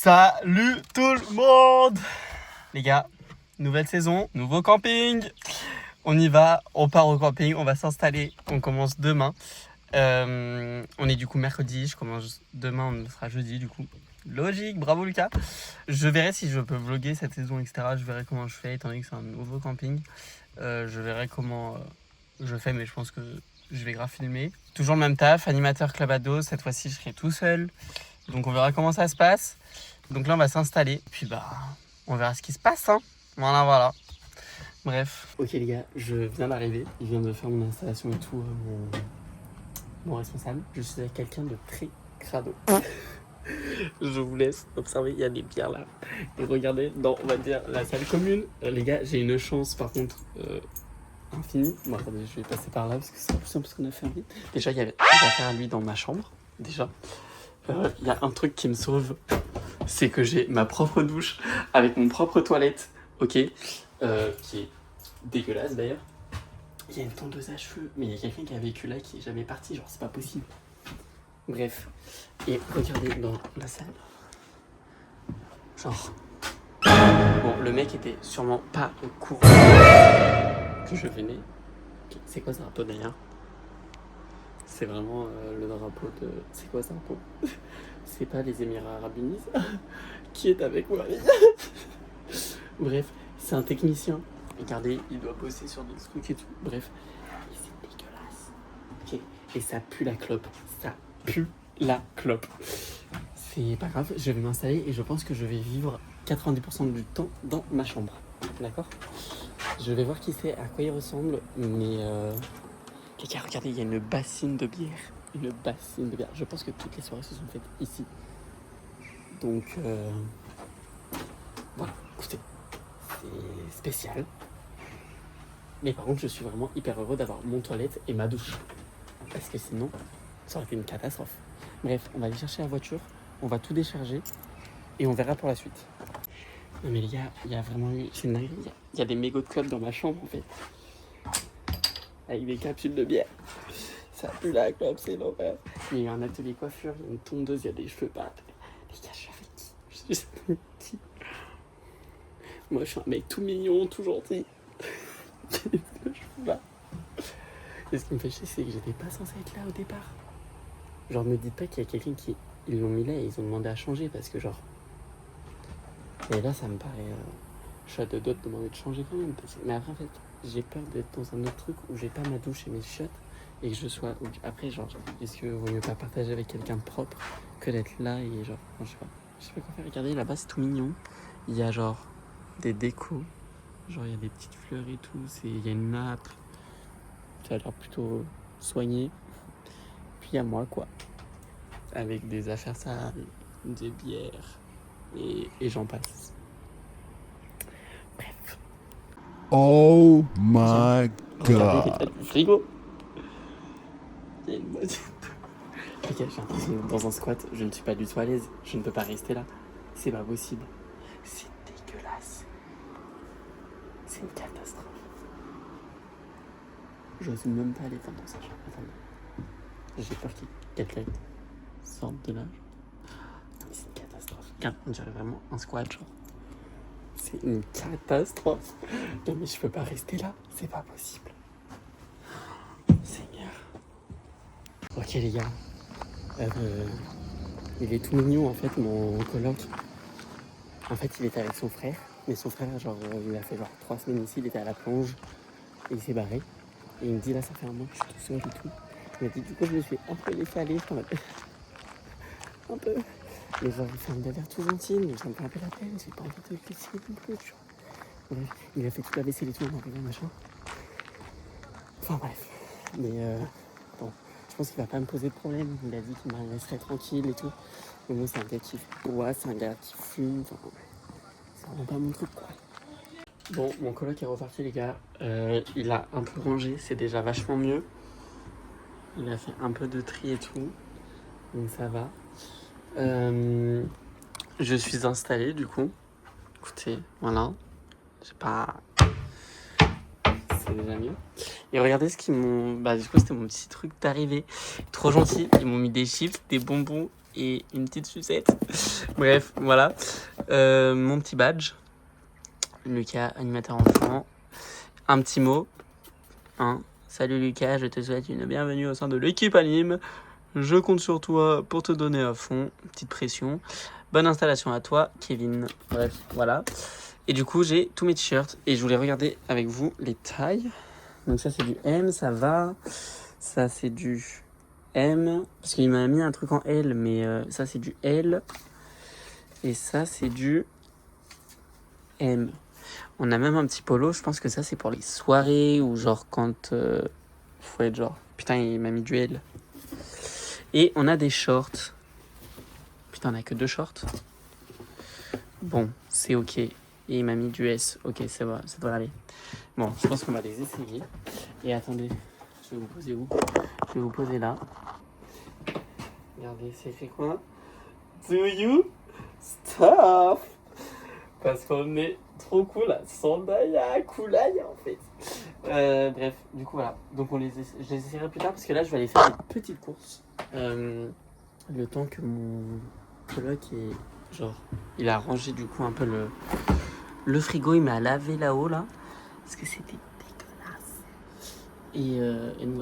Salut tout le monde. Les gars, nouvelle saison, nouveau camping. On y va, on part au camping, on va s'installer, on commence demain. On est du coup mercredi, je commence demain, on sera jeudi du coup. Logique, bravo Lucas. Je verrai si je peux vlogger cette saison, etc. Je verrai comment je fais, étant donné que c'est un nouveau camping. Je verrai comment je fais, mais je pense que je vais grave filmer. Toujours le même taf, animateur club ado, cette fois-ci je serai tout seul. Donc on verra comment ça se passe. Donc là on va s'installer, puis on verra ce qui se passe, hein. Voilà. Bref. Ok les gars, je viens d'arriver, il vient de faire mon installation et tout, mon responsable. Je suis avec quelqu'un de très crado. Je vous laisse observer, il y a des bières là. Et regardez dans, on va dire, la salle commune. Les gars, j'ai une chance par contre infinie. Bon attendez, je vais passer par là parce que c'est plus simple parce qu'on a fermé. Déjà, il y avait des affaires à lui dans ma chambre, déjà. Il y a un truc qui me sauve, c'est que j'ai ma propre douche avec mon propre toilette, ok, qui est dégueulasse d'ailleurs. Il y a une tondeuse à cheveux, mais il y a quelqu'un qui a vécu là qui est jamais parti, genre c'est pas possible. Bref, et regardez dans la salle, genre, bon le mec était sûrement pas au courant que je venais. Okay. C'est quoi ce drapeau d'ailleurs? C'est vraiment le drapeau de... C'est quoi ce drapeau? C'est pas les Émirats Arabes Unis qui est avec moi. Bref, c'est un technicien. Regardez, il doit bosser sur des trucs et tout. Bref, et c'est dégueulasse. Ok, et ça pue la clope. Ça pue la clope. C'est pas grave, je vais m'installer et je pense que je vais vivre 90% du temps dans ma chambre. D'accord? Je vais voir qui c'est, à quoi il ressemble, mais... Les gars, regardez, il y a une bassine de bière. Une bassine de bière. Je pense que toutes les soirées se sont faites ici. Donc, voilà, écoutez, c'est spécial. Mais par contre, je suis vraiment hyper heureux d'avoir mon toilette et ma douche. Parce que sinon, ça aurait été une catastrophe. Bref, on va aller chercher la voiture, on va tout décharger et on verra pour la suite. Non mais les gars, il y a vraiment eu... C'est une dinguerie, il y a des mégots de clopes dans ma chambre en fait. Avec des capsules de bière. Ça pue la clope, c'est l'enfer. Il y a un atelier coiffure, il y a une tondeuse, il y a des cheveux partout. Les gars, je suis avec qui? Je suis avec qui? Moi, je suis un mec tout mignon, tout gentil. Qu'est-ce que je fous là? Et ce qui me fait chier, c'est que j'étais pas censé être là au départ. Genre, me dites pas qu'il y a quelqu'un qui... Ils l'ont mis là et ils ont demandé à changer parce que genre... Et là, ça me paraît... Je suis à deux doigts de demander de changer quand même. Parce que... Mais après, en fait, j'ai peur d'être dans un autre truc où j'ai pas ma douche et mes chiottes. Et que je sois... Après, genre, est-ce que vaut mieux pas partager avec quelqu'un de propre que d'être là et genre... Non, je sais pas quoi faire. Regardez, là-bas, c'est tout mignon. Il y a genre des décos. Genre, il y a des petites fleurs et tout. Il y a une nappe. Ça a l'air plutôt soigné. Puis il y a moi, quoi. Avec des affaires sales, des bières. Et j'en passe. Bref. Oh my Regardez god. l'état du frigo. Il y a une moitié. Ok, j'ai l'impression d'être dans un squat. Je ne suis pas du tout à l'aise. Je ne peux pas rester là. C'est pas possible. C'est dégueulasse. C'est une catastrophe. J'ose même pas aller dans sa chambre. Attendez. J'ai peur qu'il y ait quelqu'un sorte de là. C'est une catastrophe. Regarde, on dirait vraiment un squat, genre. C'est une catastrophe. Non mais je peux pas rester là. C'est pas possible. Seigneur. Ok les gars. Il est tout mignon en fait, mon coloc. En fait, il était avec son frère. Mais son frère, genre, il a fait genre 3 semaines ici. Il était à la plonge. Et il s'est barré. Et il me dit là, ça fait un mois que je suis tout seul et tout. Il m'a dit, du coup, je me suis un peu laissé aller. Un peu. Mais genre, il fait un galère tout gentil. Mais ça me fait un peu la peine. J'ai pas envie de le laisser non plus, tu vois. Bref, il a fait toute la vaisselle et tout en arrivant, machin. Enfin bref. Mais bon, je pense qu'il va pas me poser de problème. Il a dit qu'il me laisserait tranquille et tout. Mais moi, c'est un gars qui boit, c'est un gars qui fume. Enfin, c'est vraiment pas mon truc, quoi. Bon, mon coloc est reparti, les gars. Il a un peu rangé, c'est déjà vachement mieux. Il a fait un peu de tri et tout. Donc ça va. Je suis installé, du coup. Écoutez, voilà. J'ai pas... C'est déjà mieux. Et regardez ce qu'ils m'ont... Bah du coup, c'était mon petit truc d'arrivée. Trop gentil. Ils m'ont mis des chips, des bonbons et une petite sucette. Bref, voilà. Mon petit badge. Lucas, animateur enfant. Un petit mot. Hein. Salut Lucas, je te souhaite une bienvenue au sein de l'équipe anime. Je compte sur toi pour te donner à fond. Petite pression. Bonne installation à toi, Kevin. Bref, voilà. Et du coup, j'ai tous mes t-shirts et je voulais regarder avec vous les tailles. Donc ça, c'est du M, ça va. Ça, c'est du M. Parce qu'il m'a mis un truc en L, mais ça, c'est du L. Et ça, c'est du M. On a même un petit polo. Je pense que ça, c'est pour les soirées ou genre quand... faut être genre... Putain, il m'a mis du L. Et on a des shorts. Putain, on a que 2 shorts. Bon, c'est ok. Et il m'a mis du S. Ok, ça va, ça devrait aller. Bon, je pense qu'on va les essayer. Et attendez, je vais vous poser où? Je vais vous poser là. Regardez, c'est écrit quoi? Do you stop? Parce qu'on est trop cool à Sandaya, Koulaya en fait. Bref, du coup voilà. Donc je les essayerai plus tard parce que là je vais aller faire des petites courses. Le temps que mon coloc est genre, il a rangé du coup un peu le frigo, il m'a lavé là-haut là. Parce que c'était dégueulasse.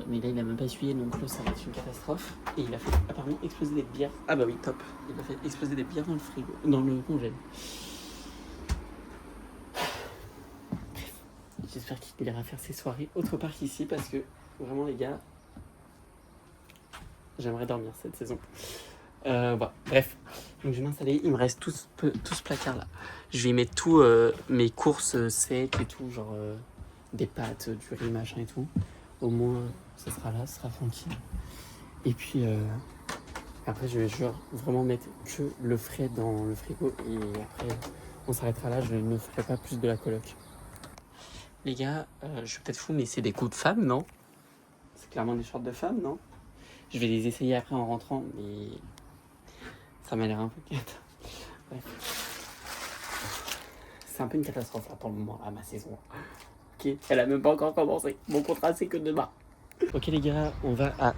Mais là il a même pas essuyé donc là ça va être une catastrophe. Et il a fait apparemment exploser des bières. Ah bah oui, top. Il a fait exploser des bières dans le frigo, dans le congèle. J'espère qu'il ira faire ses soirées autre part qu'ici parce que vraiment les gars, j'aimerais dormir cette saison. Bah, bref, donc je vais m'installer. Il me reste tout ce placard là. Je vais y mettre tout mes courses secs et tout, genre des pâtes, du riz machin et tout. Au moins ça sera là, ça sera tranquille. Et puis après je vais genre vraiment mettre que le frais dans le frigo et après on s'arrêtera là. Je ne ferai pas plus de la coloc. Les gars, je suis peut-être fou, mais c'est des coups de femme, non? C'est clairement des shorts de femme, non? Je vais les essayer après en rentrant, mais ça m'a l'air un peu quête. Bref. C'est un peu une catastrophe là pour le moment, à ma saison. Ok, elle a même pas encore commencé. Mon contrat, c'est que demain. Ok les gars, on va à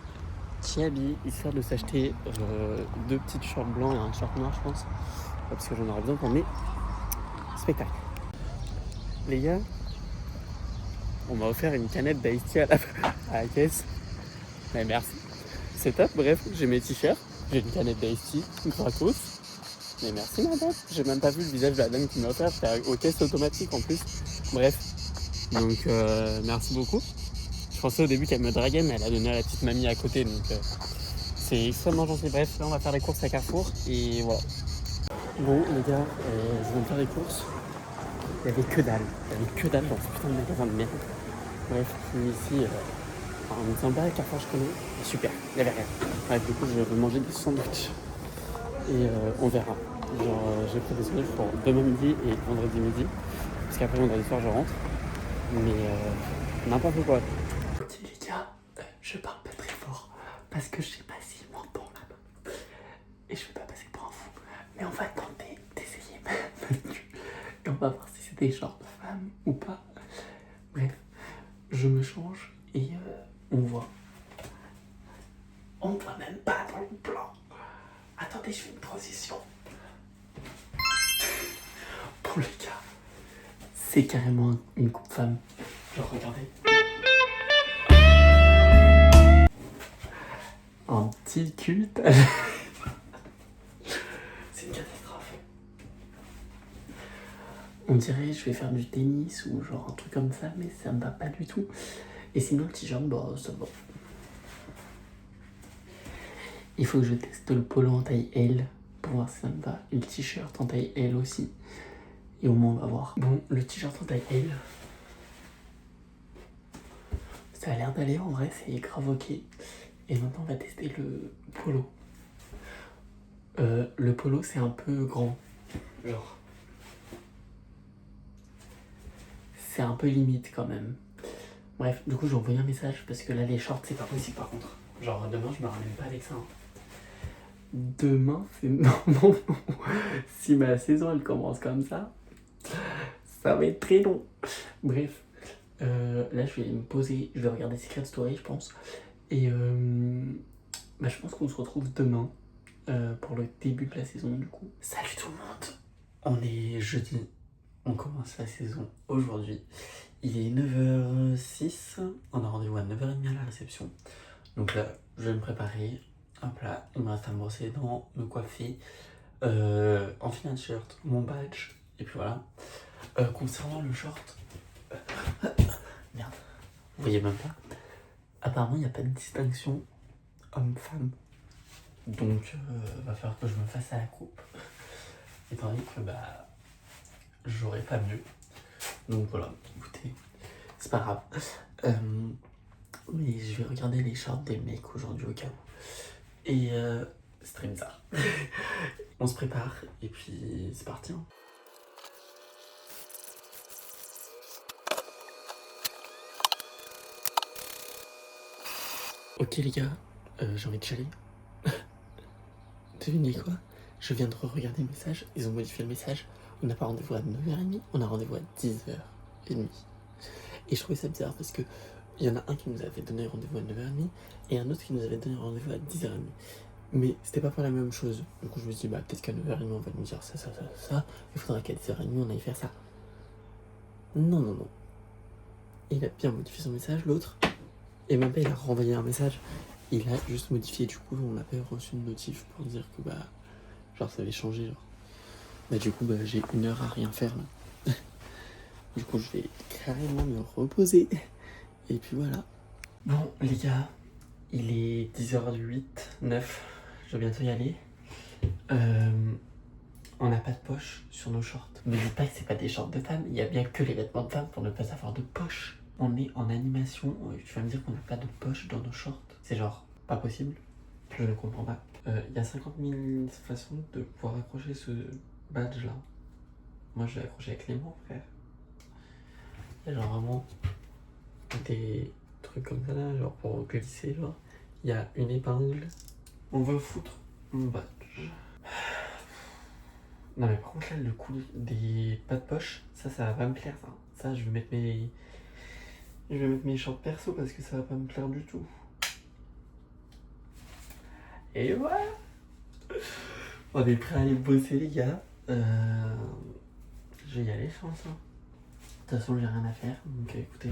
Kiabi, histoire de s'acheter 2 petites shorts blancs et un short noir, je pense. Parce que j'en aurai besoin pour mes spectacles. Les gars, on m'a offert une canette d'Ice Tea à la caisse. Mais merci. C'est top, bref, j'ai mes t-shirts, j'ai une canette d'Ice Tea, gratos. Mais merci madame, j'ai même pas vu le visage de la dame qui m'a offert, c'était aux caisses automatiques en plus. Bref, donc merci beaucoup. Je pensais au début qu'elle me draguait, mais elle a donné à la petite mamie à côté, donc c'est extrêmement gentil. Bref, là on va faire les courses à Carrefour et voilà. Bon les gars, je viens de faire les courses. Il y avait que dalle dans ce putain de magasin de merde. Bref, je suis ici, en me disant bah Carrefour je connais, super, il n'y avait rien. Bref, du coup je vais manger des sandwichs et on verra. Genre j'ai pris des sandwichs pour demain midi et vendredi midi, parce qu'après vendredi soir je rentre. Mais n'importe quoi. Ok les gars, je parle pas très fort parce que je sais pas s'il m'entend là-bas. Et je vais pas passer pour un fou. Mais on va tenter d'essayer et on va voir si c'est des shorts de femme ou pas. Bref, je me change et on voit. On ne voit même pas dans le plan. Attendez, je fais une transition. Bon les gars, c'est carrément une coupe femme. Genre regardez. Un petit culte. C'est une catastrophe. On dirait je vais faire du tennis ou genre un truc comme ça, mais ça me va pas du tout. Et sinon le t-shirt, bah ça va. Il faut que je teste le polo en taille L pour voir si ça me va. Et le t-shirt en taille L aussi. Et au moins on va voir. Bon, le t-shirt en taille L, ça a l'air d'aller en vrai, c'est grave ok. Et maintenant on va tester le polo. Le polo c'est un peu grand. Genre. C'est un peu limite quand même. Bref, du coup j'ai envoyé un message parce que là les shorts c'est pas possible par contre. Genre demain je me ramène pas avec ça. Hein. Demain c'est non. Si ma saison elle commence comme ça va être très long. Bref, là je vais me poser, je vais regarder Secret Story je pense. Et je pense qu'on se retrouve demain pour le début de la saison du coup. Salut tout le monde. On est jeudi, on commence la saison aujourd'hui. Il est 9h06, on a rendez-vous à 9h30 à la réception. Donc là, je vais me préparer. Hop là, il me reste à me brosser les dents, me coiffer, enfiler un t-shirt, mon badge, et puis voilà. Concernant le short, merde, vous voyez même pas. Apparemment, il n'y a pas de distinction homme-femme. Donc, va falloir que je me fasse à la coupe. Étant donné que j'aurais pas mieux. Donc voilà, écoutez, c'est pas grave. Mais je vais regarder les shorts des mecs aujourd'hui au cas où. Et c'est très bizarre. On se prépare et puis c'est parti. Hein. Ok les gars, j'ai envie de chialer. Devinez quoi? Je viens de regarder le message, ils ont modifié le message. On n'a pas rendez-vous à 9h30, on a rendez-vous à 10h30. Et je trouvais ça bizarre parce que il y en a un qui nous avait donné rendez-vous à 9h30 et un autre qui nous avait donné rendez-vous à 10h30. Mais c'était pas pour la même chose. Du coup je me suis dit peut-être qu'à 9h30 on va nous dire ça. Il faudra qu'à 10h30 on aille faire ça. Non. Il a bien modifié son message, l'autre. Et même pas il a renvoyé un message. Il a juste modifié, du coup on n'a pas reçu une notif pour dire que genre ça avait changé genre. Du coup j'ai 1 heure à rien faire là. Du coup je vais carrément me reposer. Et puis voilà. Bon les gars, il est 10h08, 9, je vais bientôt y aller. On n'a pas de poche sur nos shorts. Ne dites pas que c'est pas des shorts de femmes, il y a bien que les vêtements de femmes pour ne pas avoir de poche. On est en animation, tu vas me dire qu'on n'a pas de poche dans nos shorts. C'est genre pas possible. Je ne comprends pas. Il y a 50 000 façons de pouvoir accrocher ce badge là. Moi je vais accrocher avec les mains frère. Il y a genre vraiment des trucs comme ça là, genre pour glisser genre. Il y a une épingle. On va foutre mon badge. Non mais par contre là le coup des pas de poche, ça va pas me plaire ça. Ça je vais mettre mes shorts perso parce que ça va pas me plaire du tout. Et voilà. On est prêt à aller bosser les gars. Je vais y aller je pense. De toute façon j'ai rien à faire. Donc écoutez,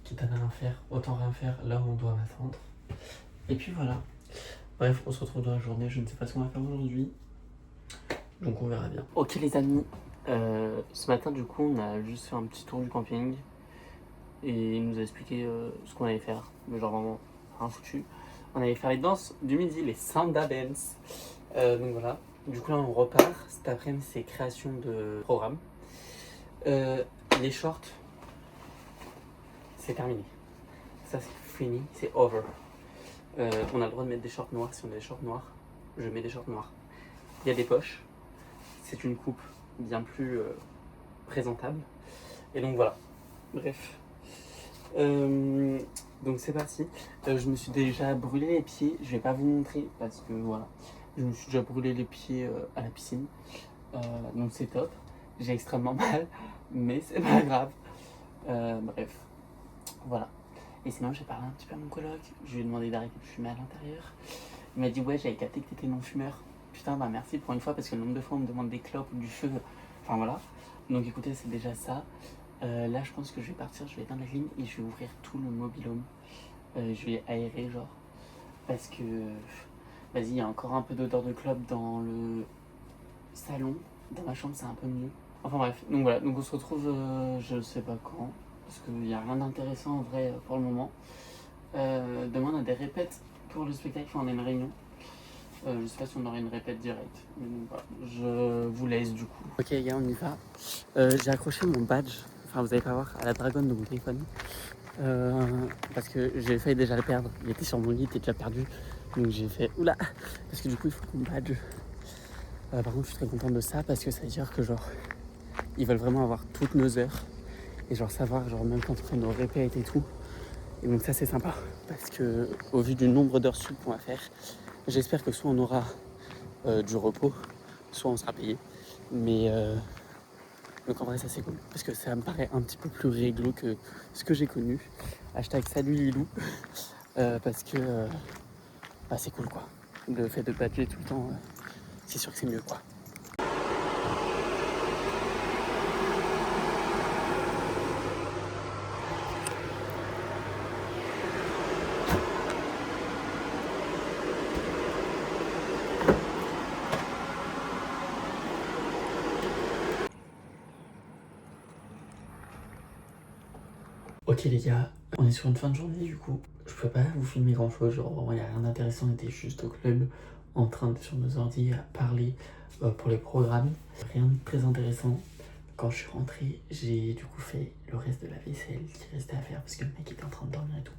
quitte à rien faire, autant rien faire là où on doit m'attendre. Et puis voilà. Bref, on se retrouve dans la journée. Je ne sais pas ce qu'on va faire aujourd'hui. Donc on verra bien. Ok les amis. Ce matin du coup on a juste fait un petit tour du camping. Et il nous a expliqué ce qu'on allait faire. Mais genre vraiment rien foutu. On allait faire les danses du midi, les Sanda Dance. Donc voilà. Du coup là on repart. Cet après-midi c'est création de programme. Les shorts, c'est terminé. Ça c'est fini, c'est over. On a le droit de mettre des shorts noirs si on a des shorts noirs. Je mets des shorts noirs. Il y a des poches. C'est une coupe bien plus présentable. Et donc voilà. Bref. Donc c'est parti. Je me suis déjà brûlé les pieds. Je vais pas vous montrer parce que voilà. Je me suis déjà brûlé les pieds à la piscine. Donc c'est top. J'ai extrêmement mal. Mais c'est pas grave. Bref. Voilà. Et sinon j'ai parlé un petit peu à mon coloc. Je lui ai demandé d'arrêter de fumer à l'intérieur. Il m'a dit ouais j'avais capté que t'étais non-fumeur. Putain merci pour une fois parce que le nombre de fois on me demande des clopes ou du feu. Enfin voilà. Donc écoutez c'est déjà ça. Là je pense que je vais partir, je vais éteindre la clim et je vais ouvrir tout le mobil-home. Je vais aérer genre. Parce que vas-y il y a encore un peu d'odeur de clope dans le salon. Dans ma chambre c'est un peu mieux. Enfin bref, donc voilà, donc on se retrouve je sais pas quand. Parce qu'il n'y a rien d'intéressant en vrai pour le moment. Demain on a des répètes pour le spectacle, enfin on a une réunion. Je sais pas si on aura une répète directe. Mais donc voilà, je vous laisse du coup. Ok les gars, on y va. J'ai accroché mon badge, enfin vous allez pas voir, à la dragonne de mon téléphone. Parce que j'ai failli déjà le perdre. Il était sur mon lit, il était déjà perdu. Donc j'ai fait oula. Parce que du coup il faut mon badge. Par contre je suis très contente de ça parce que ça veut dire que genre ils veulent vraiment avoir toutes nos heures. Et genre savoir, genre même quand on fait nos répètes et tout. Et donc ça c'est sympa. Parce que au vu du nombre d'heures sup qu'on va faire, j'espère que soit on aura du repos, soit on sera payé. Mais donc en vrai ça c'est cool. Parce que ça me paraît un petit peu plus réglo que ce que j'ai connu. Hashtag salut Lilou. Parce que c'est cool quoi. le fait de badger tout le temps, c'est sûr que c'est mieux quoi. Ok les gars, on est sur une fin de journée du coup. Je peux pas vous filmer grand chose, genre vraiment il n'y a rien d'intéressant, on était juste au club en train de sur nos ordi à parler pour les programmes. Rien de très intéressant. Quand je suis rentré, j'ai du coup fait le reste de la vaisselle qui restait à faire parce que le mec était en train de dormir et tout.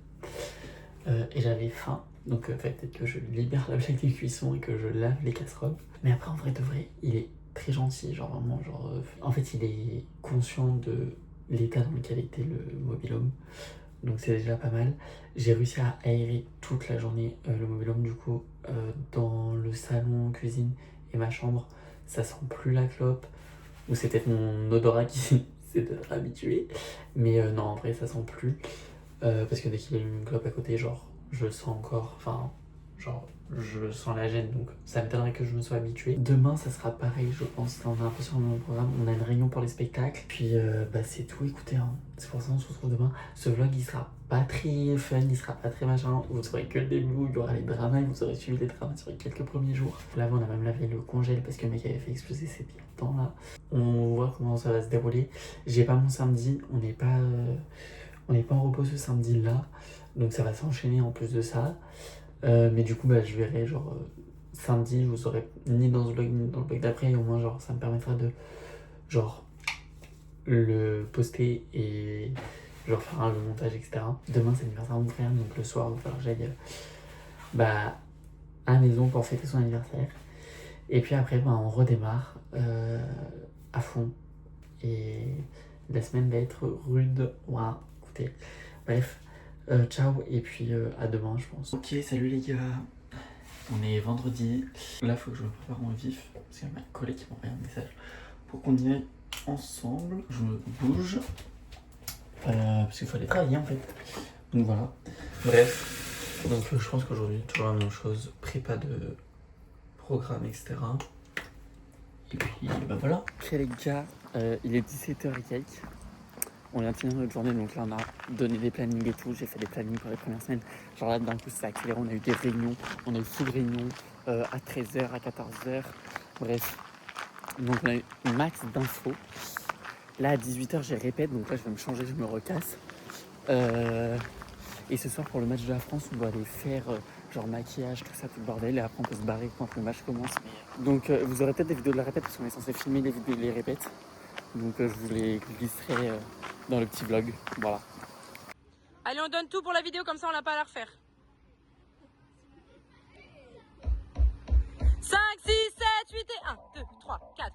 Et j'avais faim, donc peut-être que je libère la plaque des cuissons et que je lave les casseroles. Mais après en vrai de vrai, il est très gentil, genre vraiment genre... en fait il est conscient de l'état dans lequel était le mobil-home, donc c'est déjà pas mal. J'ai réussi à aérer toute la journée le mobil-home du coup, dans le salon, cuisine et ma chambre, ça sent plus la clope, ou c'est peut-être mon odorat qui s'est habitué, mais non en vrai ça sent plus, parce que dès qu'il y a une clope à côté, genre je sens encore, enfin genre je sens la gêne, donc ça m'étonnerait que je me sois habitué. Demain ça sera pareil je pense, on a un peu sur le même programme, on a une réunion pour les spectacles, puis bah c'est tout, écoutez hein. C'est pour ça qu'on se retrouve demain. Ce vlog il sera pas très fun, il sera pas très machin, vous saurez que le début où il y aura les dramas et vous aurez suivi les dramas sur les quelques premiers jours. Là on a même lavé le congèle parce que le mec avait fait exploser ses pieds temps là. On voit comment ça va se dérouler. J'ai pas mon samedi, on n'est pas en repos ce samedi là, donc ça va s'enchaîner en plus de ça. Mais du coup bah je verrai genre samedi, je vous aurai ni dans ce vlog ni dans le vlog d'après, au moins genre ça me permettra de genre le poster et genre faire le montage etc. Demain c'est l'anniversaire de mon frère, donc le soir il va falloir que j'aille à la maison pour fêter son anniversaire. Et puis après on redémarre à fond et la semaine va être rude. Ouah, écoutez, bref, ciao et puis à demain je pense. Ok, salut les gars, on est vendredi. Là faut que je me prépare en vif parce qu'il y a ma collègue qui m'a envoyé un message pour qu'on y aille ensemble. Je me bouge parce qu'il faut aller travailler en fait, donc voilà. Bref, donc je pense qu'aujourd'hui toujours la même chose, prépa de programme etc. Et puis bah voilà. Ok les gars, il est 17h et quelques. On vient de finir notre journée, donc là on a donné des plannings et tout. J'ai fait des plannings pour les premières semaines. Genre là d'un coup c'est accéléré, on a eu des réunions, on a eu full réunion à 13h, à 14h. Bref, donc on a eu max d'infos. Là à 18h j'ai répète, donc là je vais me changer, je me recasse. Et ce soir pour le match de la France, on doit aller faire genre maquillage, tout ça, tout le bordel. Et après on peut se barrer quand le match commence. Donc vous aurez peut-être des vidéos de la répète parce qu'on est censé filmer les vidéos, les répètes. Donc je vous les glisserai dans le petit vlog, voilà. Allez, on donne tout pour la vidéo, comme ça on n'a pas à la refaire. 5, 6, 7, 8 et 1, 2, 3, 4.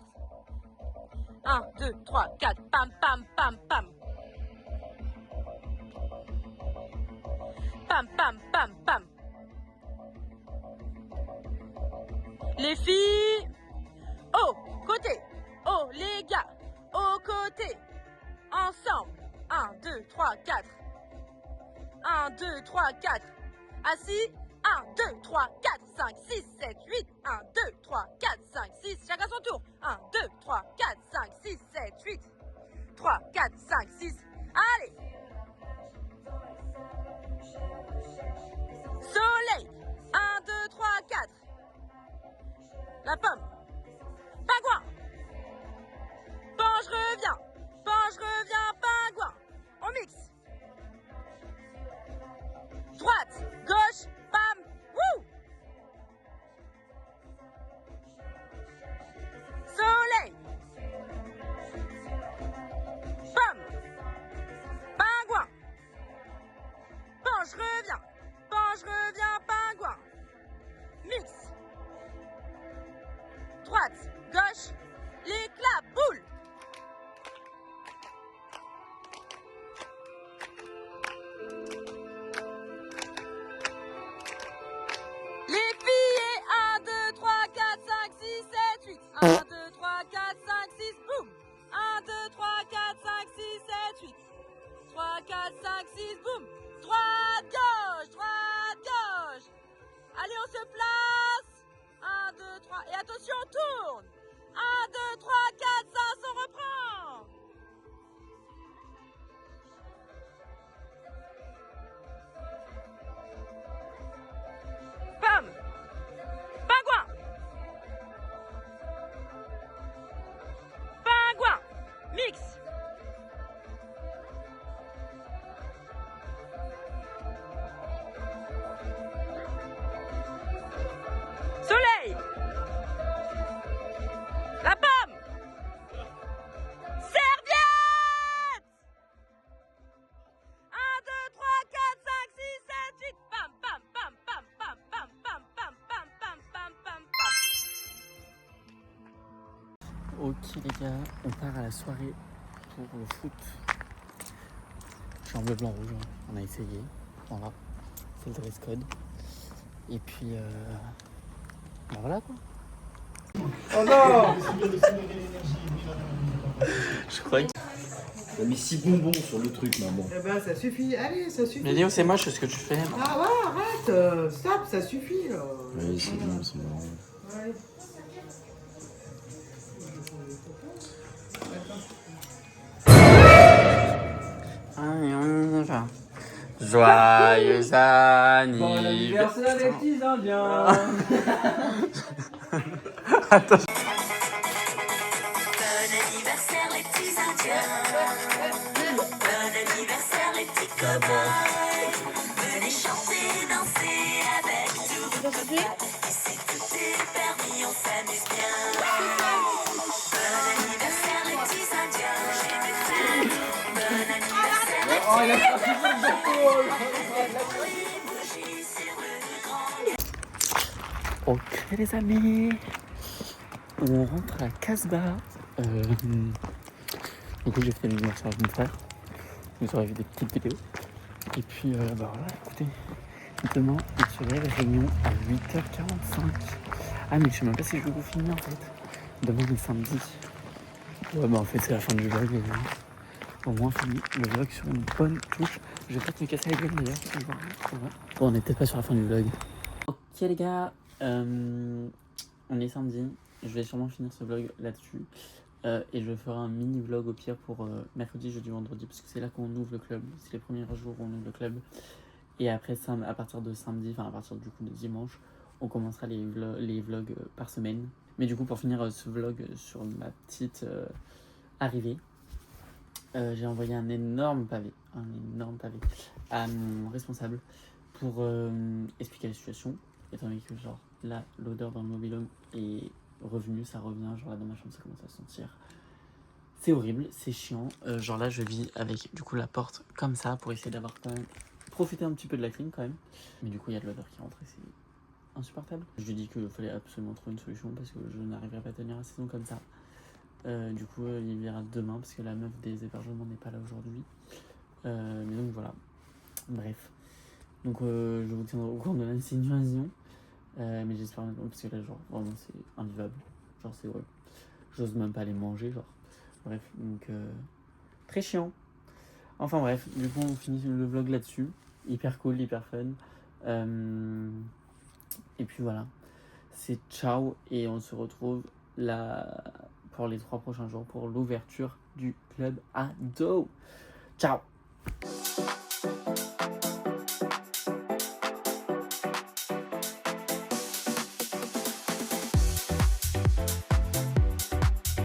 1, 2, 3, 4, pam, pam, pam, pam. Pam, pam, pam, pam. Les filles, au côté, oh les gars, au côté, ensemble. 1, 2, 3, 4. 1, 2, 3, 4. Assis. 1, 2, 3, 4, 5, 6, 7, 8. 1, 2, 3, 4, 5, 6. Chacun son tour. 1, 2, 3, 4, 5, 6, 7, 8. 3, 4, 5, 6. Allez. Soleil. 1, 2, 3, 4. La pomme. Pingouin. Penche, reviens. Penche, reviens, pingouin. On mixe. Droite, gauche, bam, wouh. Soleil. Pomme. Pingouin. Penche, reviens. Penche, reviens, pingouin. Mix. Droite, gauche, l'éclat, boule. Les filles, 1, 2, 3, 4, 5, 6, 7, 8. 1, 2, 3, 4, 5, 6, boum. 1, 2, 3, 4, 5, 6, 7, 8. 3, 4, 5, 6, boum. Droite, gauche, droite, gauche. Allez, on se place. 1, 2, 3. Et attention, on tourne. 1, 2, 3, 4, 5, on reprend. Bam. Pingouin. Pingouin. Mix. Soleil. La pomme. Serviette. 1, 2, 3, 4, 5, 6, 7, 8. Pam, pam, pam, pam, pam, pam, pam, pam, pam, pam, pam, pam, pam. Ok les gars, on part à la soirée pour le foot. Je suis en bleu, blanc, rouge, hein. On a essayé. Voilà, c'est le dress code. Et puis, bah voilà quoi. Oh non! Je crois que... T'as mis 6 bonbons sur le truc, maman. Eh ben, ça suffit. Allez, ça suffit. Mais Léo, c'est moche ce que tu fais. Ah ouais, arrête. Stop, ça suffit. Là. Oui, c'est bon, c'est marrant. Ouais. Joyeux Bon anniversaire les petits indiens. Attends. Bon anniversaire les petits indiens. Bon anniversaire les petits cow-boys. Venez chanter, danser avec tout. Ici tout est permis, on s'amuse bien. Bon anniversaire les petits indiens. J'ai des fêtes. Bon anniversaire les Oh, il a pas toujours de gâteau. bougies sur le grand. Ok les amis, on rentre à Casbah. Du coup j'ai fait l'anniversaire de mon frère. Vous aurez vu des petites vidéos. Et puis bah voilà, écoutez, demain il se lève, réunion à 8h45. Ah mais je sais même pas si je vais vous filmer en fait. Demain on est samedi. Ouais bah en fait c'est la fin du vlog. Au moins fini le vlog sur une bonne touche. Je vais peut-être me casser la gueule d'ailleurs. Bon on n'est peut-être pas sur la fin du vlog. Ok les gars, on est samedi. Je vais sûrement finir ce vlog là-dessus. Et je ferai un mini vlog au pire pour mercredi, jeudi, vendredi. Parce que c'est là qu'on ouvre le club. C'est les premiers jours où on ouvre le club. Et après, à partir de samedi, enfin à partir du coup de dimanche, on commencera les vlogs par semaine. Mais du coup, pour finir ce vlog sur ma petite arrivée, j'ai envoyé un énorme pavé à mon responsable pour expliquer la situation. Étant donné que genre là, l'odeur dans le mobil-home est revenue, ça revient, genre là dans ma chambre ça commence à sentir. C'est horrible, c'est chiant. Genre là je vis avec du coup la porte comme ça pour essayer d'avoir quand même profité un petit peu de la clim quand même. Mais du coup il y a de l'odeur qui rentre et c'est insupportable. Je lui ai dit qu'il fallait absolument trouver une solution parce que je n'arriverai pas à tenir la saison comme ça. Du coup il verra demain parce que la meuf des hébergements n'est pas là aujourd'hui. Mais donc voilà, bref. Donc je vous tiendrai au courant de la situation. Mais j'espère maintenant parce que là genre vraiment c'est invivable. Genre c'est horrible. J'ose même pas les manger genre. Bref, donc très chiant. Enfin bref, du coup on finit le vlog là-dessus. Hyper cool, hyper fun. Et puis voilà. C'est ciao et on se retrouve là pour les 3 prochains jours pour l'ouverture du club ado. Ciao.